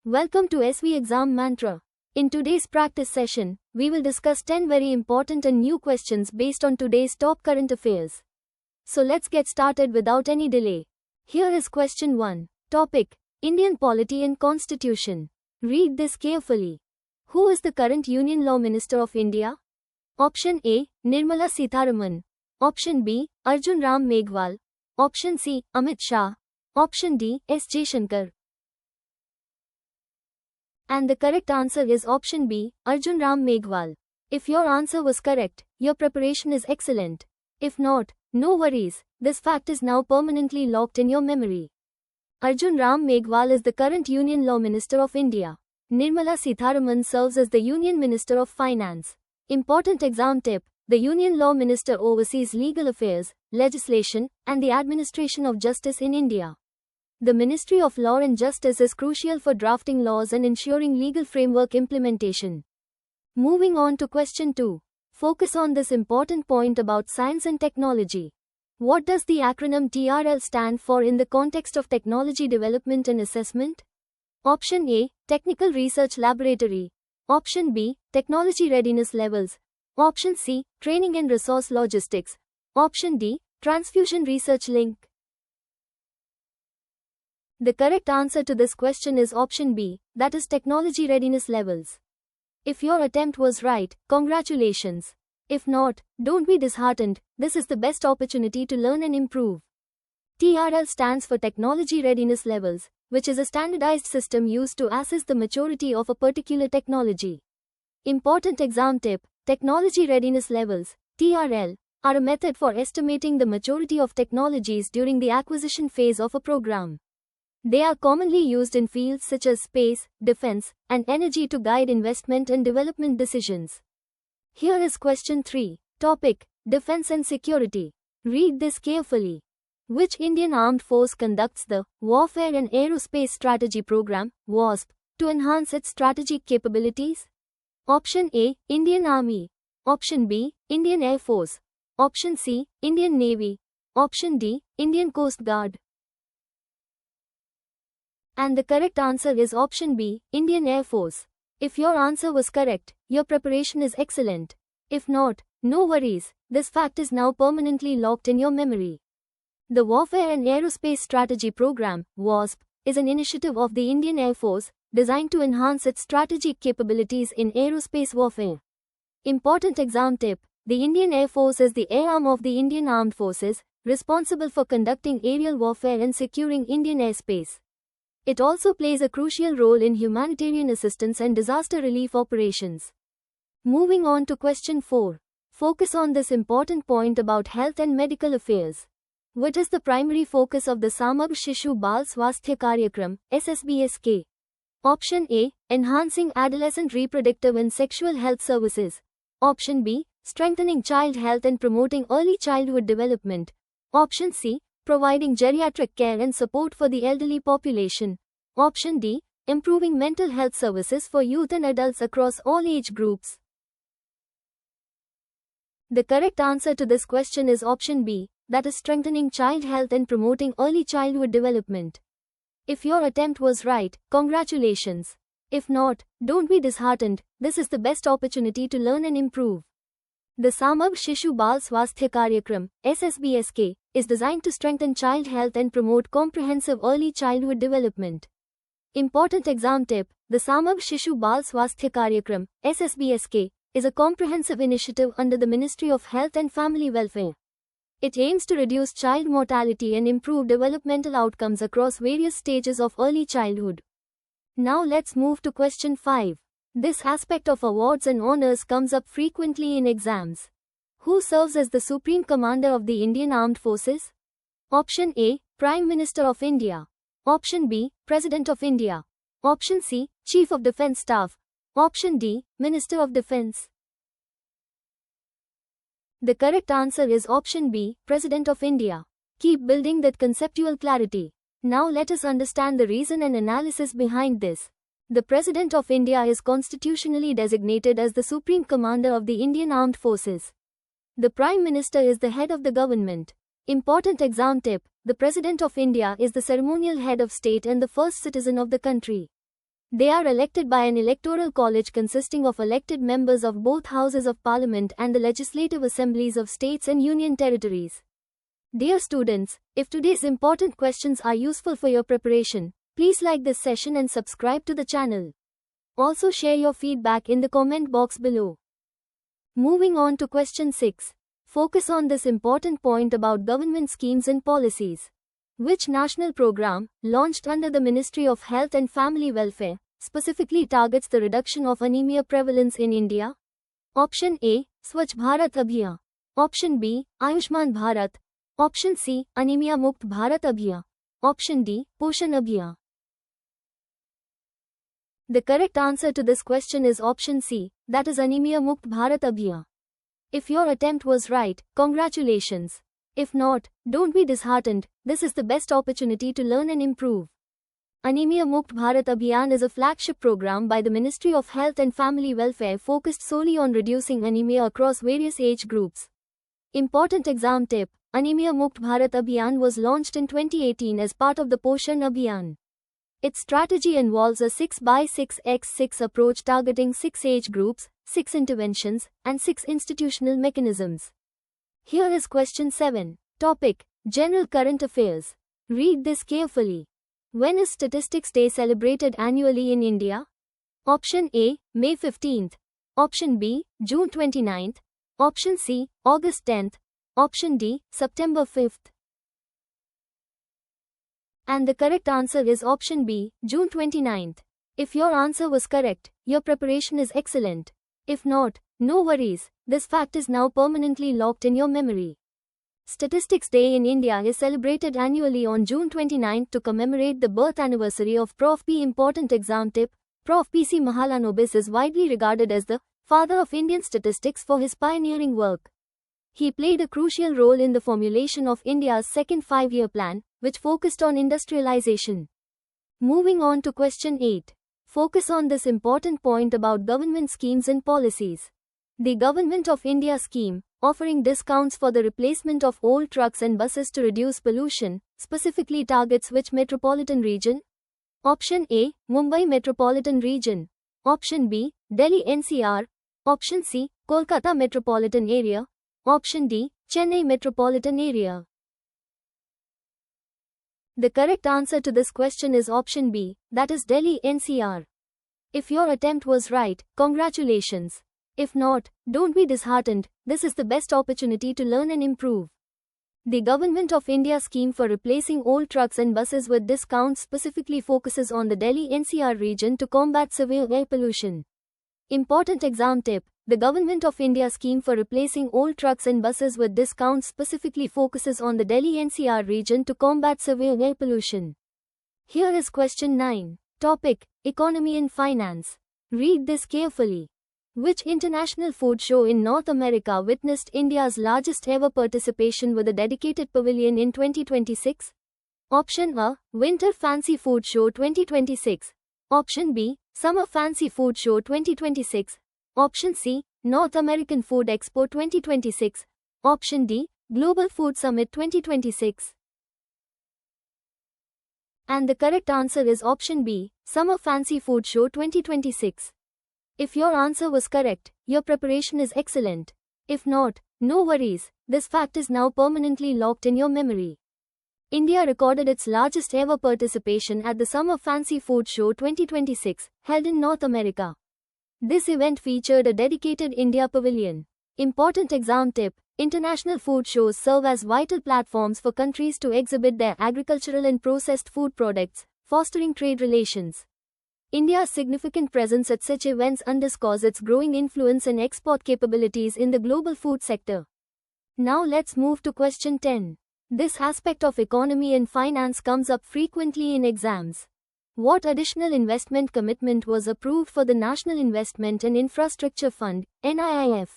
Welcome to SV Exam Mantra. In today's practice session, we will discuss 10 very important and new questions based on today's top current affairs. So let's get started without any delay. Here is question 1. Topic: Indian Polity and Constitution. Read this carefully. Who is the current Union Law Minister of India? Option A, Nirmala Sitharaman. Option B, Arjun Ram Meghwal. Option C, Amit Shah. Option D, S. Jaishankar. And the correct answer is option B, Arjun Ram Meghwal. If your answer was correct, your preparation is excellent. If not, no worries, this fact is now permanently locked in your memory. Arjun Ram Meghwal is the current Union Law Minister of India. Nirmala Sitharaman serves as the Union Minister of Finance. Important exam tip: the Union Law Minister oversees legal affairs, legislation, and the administration of justice in India. The Ministry of Law and Justice is crucial for drafting laws and ensuring legal framework implementation. Moving on to question 2. Focus on this important point about science and technology. What does the acronym TRL stand for in the context of technology development and assessment? Option A, Technical Research Laboratory. Option B, Technology Readiness Levels. Option C, Training and Resource Logistics. Option D, Transfusion Research Link. The correct answer to this question is option B, that is Technology Readiness Levels. If your attempt was right, congratulations. If not, don't be disheartened, this is the best opportunity to learn and improve. TRL stands for Technology Readiness Levels, which is a standardized system used to assess the maturity of a particular technology. Important exam tip: Technology Readiness Levels, TRL, are a method for estimating the maturity of technologies during the acquisition phase of a program. They are commonly used in fields such as space, defense, and energy to guide investment and development decisions. Here is question 3. Topic: Defense and Security. Read this carefully. Which Indian Armed Force conducts the Warfare and Aerospace Strategy Program, WASP, to enhance its strategic capabilities? Option A, Indian Army. Option B, Indian Air Force. Option C, Indian Navy. Option D, Indian Coast Guard. And the correct answer is option B, Indian Air Force. If your answer was correct, your preparation is excellent. If not, no worries, this fact is now permanently locked in your memory. The Warfare and Aerospace Strategy Program, WASP, is an initiative of the Indian Air Force, designed to enhance its strategic capabilities in aerospace warfare. Important exam tip: the Indian Air Force is the air arm of the Indian Armed Forces, responsible for conducting aerial warfare and securing Indian airspace. It also plays a crucial role in humanitarian assistance and disaster relief operations. Moving on to question 4. Focus on this important point about health and medical affairs. What is the primary focus of the Samagra Shishu Bal Swasthya Karyakram, SSBSK? Option A, enhancing adolescent reproductive and sexual health services. Option B, strengthening child health and promoting early childhood development. Option C, providing geriatric care and support for the elderly population. Option D, improving mental health services for youth and adults across all age groups. The correct answer to this question is option B, that is strengthening child health and promoting early childhood development. If your attempt was right, congratulations. If not, don't be disheartened, this is the best opportunity to learn and improve. The Samagra Shishu Bal Swasthya Karyakram, SSBSK, is designed to strengthen child health and promote comprehensive early childhood development. Important exam tip: the Samagra Shishu Bal Swasthya Karyakram, SSBSK, is a comprehensive initiative under the Ministry of Health and Family Welfare. It aims to reduce child mortality and improve developmental outcomes across various stages of early childhood. Now let's move to question 5. This aspect of awards and honors comes up frequently in exams. Who serves as the Supreme Commander of the Indian Armed Forces? Option A, Prime Minister of India. Option B, President of India. Option C, Chief of Defence Staff. Option D, Minister of Defence. The correct answer is option B, President of India. Keep building that conceptual clarity. Now let us understand the reason and analysis behind this. The President of India is constitutionally designated as the Supreme Commander of the Indian Armed Forces. The Prime Minister is the head of the government. Important exam tip: the President of India is the ceremonial head of state and the first citizen of the country. They are elected by an electoral college consisting of elected members of both houses of parliament and the legislative assemblies of states and union territories. Dear students, if today's important questions are useful for your preparation, please like this session and subscribe to the channel. Also share your feedback in the comment box below. Moving on to question 6. Focus on this important point about government schemes and policies. Which national program, launched under the Ministry of Health and Family Welfare, specifically targets the reduction of anemia prevalence in India? Option A, Swachh Bharat Abhiyan. Option B, Ayushman Bharat. Option C, Anemia Mukt Bharat Abhiyan. Option D, Poshan Abhiyan. The correct answer to this question is option C, that is Anemia Mukt Bharat Abhiyan. If your attempt was right, congratulations. If not, don't be disheartened, this is the best opportunity to learn and improve. Anemia Mukt Bharat Abhiyan is a flagship program by the Ministry of Health and Family Welfare focused solely on reducing anemia across various age groups. Important exam tip: Anemia Mukt Bharat Abhiyan was launched in 2018 as part of the Poshan Abhiyan. Its strategy involves a 6x6x6 approach targeting 6 age groups, 6 interventions, and 6 institutional mechanisms. Here is question 7. Topic: General Current Affairs. Read this carefully. When is Statistics Day celebrated annually in India? Option A, May 15th. Option B, June 29th. Option C, August 10th. Option D, September 5th. And the correct answer is option B, June 29th. If your answer was correct, your preparation is excellent. If not, no worries, this fact is now permanently locked in your memory. Statistics Day in India is celebrated annually on June 29 to commemorate the birth anniversary of Prof. P. Important exam tip: Prof. P.C. Mahalanobis is widely regarded as the father of Indian statistics for his pioneering work. He played a crucial role in the formulation of India's second five-year plan, which focused on industrialization. Moving on to question 8. Focus on this important point about government schemes and policies. The Government of India scheme, offering discounts for the replacement of old trucks and buses to reduce pollution, specifically targets which metropolitan region? Option A, Mumbai Metropolitan Region. Option B, Delhi NCR. Option C, Kolkata Metropolitan Area. Option D, Chennai Metropolitan Area. The correct answer to this question is option B, that is Delhi NCR. If your attempt was right, congratulations. If not, don't be disheartened, this is the best opportunity to learn and improve. The Government of India scheme for replacing old trucks and buses with discounts specifically focuses on the Delhi NCR region to combat severe air pollution. Important exam tip: the Government of India scheme for replacing old trucks and buses with discounts specifically focuses on the Delhi NCR region to combat severe air pollution. Here is question 9. Topic: Economy and Finance. Read this carefully. Which international food show in North America witnessed India's largest ever participation with a dedicated pavilion in 2026? Option A, Winter Fancy Food Show 2026. Option B, Summer Fancy Food Show 2026. Option C, North American Food Expo 2026. Option D, Global Food Summit 2026. And the correct answer is option B, Summer Fancy Food Show 2026. If your answer was correct, your preparation is excellent. If not, no worries, this fact is now permanently locked in your memory. India recorded its largest ever participation at the Summer Fancy Food Show 2026, held in North America. This event featured a dedicated India pavilion. Important exam tip: international food shows serve as vital platforms for countries to exhibit their agricultural and processed food products, fostering trade relations. India's significant presence at such events underscores its growing influence and export capabilities in the global food sector. Now let's move to question 10. This aspect of economy and finance comes up frequently in exams. What additional investment commitment was approved for the National Investment and Infrastructure Fund, NIIF?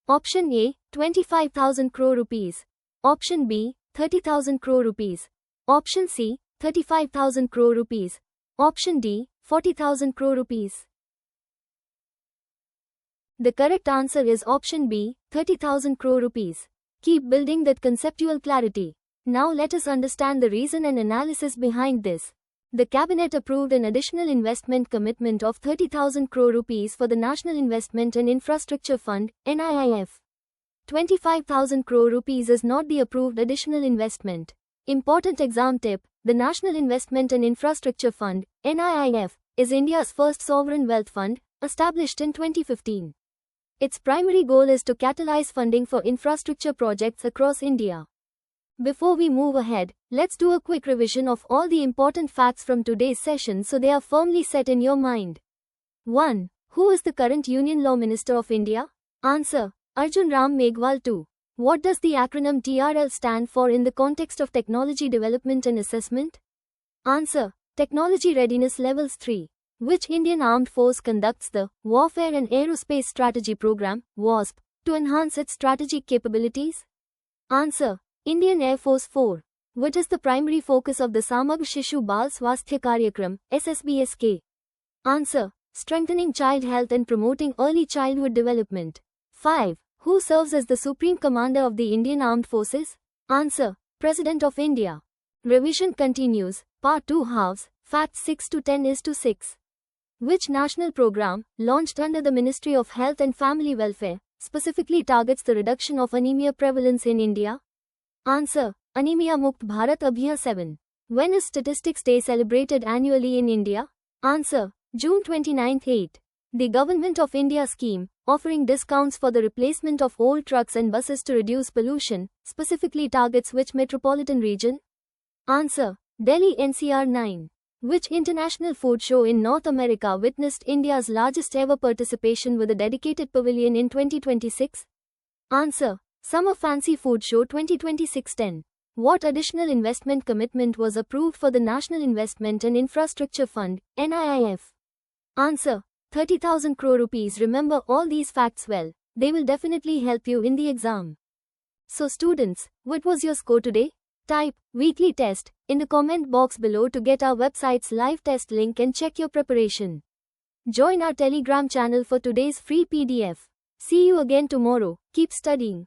Option A, 25,000 crore rupees. Option B, 30,000 crore rupees. Option C, 35,000 crore rupees. Option D, 40,000 crore rupees. The correct answer is option B, 30,000 crore rupees. Keep building that conceptual clarity. Now let us understand the reason and analysis behind this. The Cabinet approved an additional investment commitment of 30,000 crore rupees for the National Investment and Infrastructure Fund, NIIF. 25,000 crore rupees is not the approved additional investment. Important exam tip: the National Investment and Infrastructure Fund, NIIF, is India's first sovereign wealth fund, established in 2015. Its primary goal is to catalyze funding for infrastructure projects across India. Before we move ahead, let's do a quick revision of all the important facts from today's session so they are firmly set in your mind. 1. Who is the current Union Law Minister of India? Answer: Arjun Ram Meghwal 2. What does the acronym TRL stand for in the context of technology development and assessment? Answer: Technology Readiness Levels 3. Which Indian Armed Force conducts the Warfare and Aerospace Strategy Program, WASP, to enhance its strategic capabilities? Answer: Indian Air Force 4. What is the primary focus of the Samagra Shishu Bal Swasthya Karyakram, SSBSK? Answer: Strengthening child health and promoting early childhood development. 5. Who serves as the Supreme Commander of the Indian Armed Forces? Answer: President of India. Revision continues, Part 2 halves, Facts 6 to 10:6. Which national program, launched under the Ministry of Health and Family Welfare, specifically targets the reduction of anemia prevalence in India? Answer: Anemia Mukt Bharat Abhiyan 7. When is Statistics Day celebrated annually in India? Answer: June 29, 8. The Government of India scheme, offering discounts for the replacement of old trucks and buses to reduce pollution, specifically targets which metropolitan region? Answer: Delhi NCR 9. Which international food show in North America witnessed India's largest ever participation with a dedicated pavilion in 2026? Answer: Summer Fancy Food Show 2026-10. What additional investment commitment was approved for the National Investment and Infrastructure Fund, NIIF? Answer: 30,000 crore rupees. Remember all these facts well. They will definitely help you in the exam. So students, what was your score today? Type weekly test in the comment box below to get our website's live test link and check your preparation. Join our Telegram channel for today's free PDF. See you again tomorrow. Keep studying.